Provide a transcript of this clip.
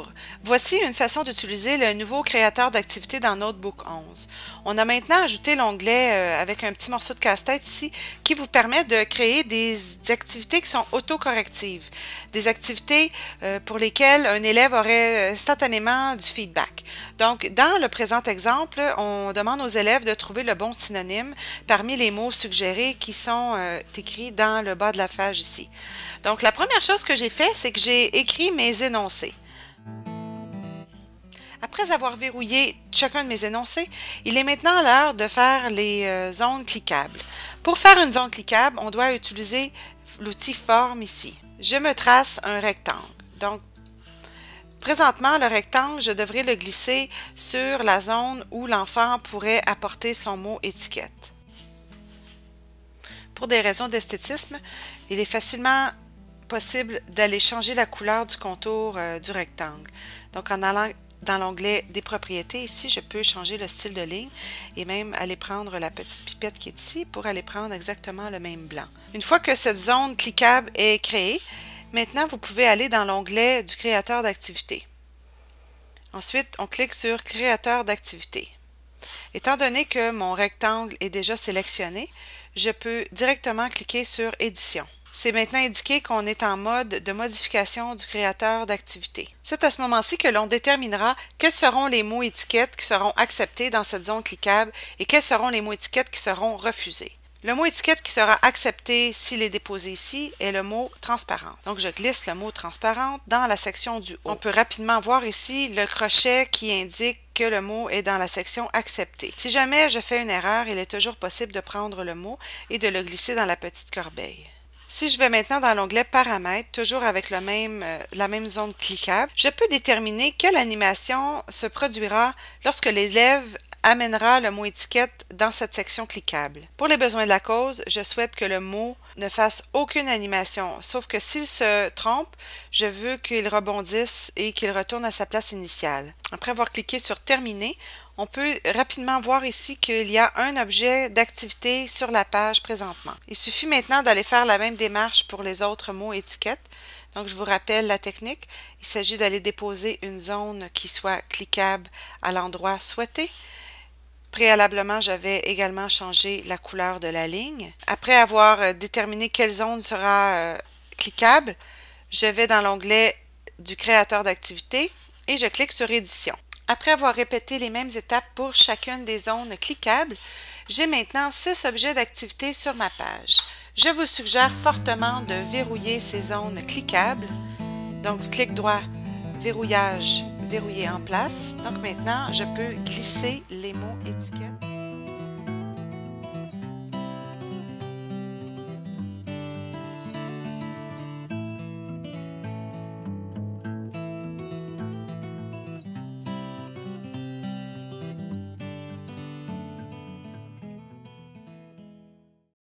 Bonjour, voici une façon d'utiliser le nouveau créateur d'activités dans Notebook 11. On a maintenant ajouté l'onglet avec un petit morceau de casse-tête ici qui vous permet de créer des activités qui sont autocorrectives, des activités pour lesquelles un élève aurait instantanément du feedback. Donc, dans le présent exemple, on demande aux élèves de trouver le bon synonyme parmi les mots suggérés qui sont écrits dans le bas de la page ici. Donc, la première chose que j'ai fait, c'est que j'ai écrit mes énoncés. Après avoir verrouillé chacun de mes énoncés, il est maintenant l'heure de faire les zones cliquables. Pour faire une zone cliquable, on doit utiliser l'outil Forme ici. Je me trace un rectangle. Donc, présentement, le rectangle, je devrais le glisser sur la zone où l'enfant pourrait apporter son mot étiquette. Pour des raisons d'esthétisme, il est facilement possible d'aller changer la couleur du contour du rectangle. Donc, en allant dans l'onglet des propriétés, ici, je peux changer le style de ligne et même aller prendre la petite pipette qui est ici pour aller prendre exactement le même blanc. Une fois que cette zone cliquable est créée, maintenant, vous pouvez aller dans l'onglet du créateur d'activité. Ensuite, on clique sur Créateur d'activité. Étant donné que mon rectangle est déjà sélectionné, je peux directement cliquer sur Édition. C'est maintenant indiqué qu'on est en mode de modification du créateur d'activité. C'est à ce moment-ci que l'on déterminera quels seront les mots étiquettes qui seront acceptés dans cette zone cliquable et quels seront les mots étiquettes qui seront refusés. Le mot étiquette qui sera accepté s'il est déposé ici est le mot transparente. Donc, je glisse le mot transparente dans la section du haut. On peut rapidement voir ici le crochet qui indique que le mot est dans la section accepté. Si jamais je fais une erreur, il est toujours possible de prendre le mot et de le glisser dans la petite corbeille. Si je vais maintenant dans l'onglet Paramètres, toujours avec la même zone cliquable, je peux déterminer quelle animation se produira lorsque l'élève amènera le mot étiquette dans cette section cliquable. Pour les besoins de la cause, je souhaite que le mot ne fasse aucune animation, sauf que s'il se trompe, je veux qu'il rebondisse et qu'il retourne à sa place initiale. Après avoir cliqué sur Terminer, on peut rapidement voir ici qu'il y a un objet d'activité sur la page présentement. Il suffit maintenant d'aller faire la même démarche pour les autres mots étiquettes. Donc, je vous rappelle la technique. Il s'agit d'aller déposer une zone qui soit cliquable à l'endroit souhaité. Préalablement, j'avais également changé la couleur de la ligne. Après avoir déterminé quelle zone sera cliquable, je vais dans l'onglet du créateur d'activité et je clique sur Édition. Après avoir répété les mêmes étapes pour chacune des zones cliquables, j'ai maintenant 6 objets d'activité sur ma page. Je vous suggère fortement de verrouiller ces zones cliquables. Donc, clic droit, verrouillage, verrouiller en place. Donc maintenant, je peux glisser les mots étiquettes.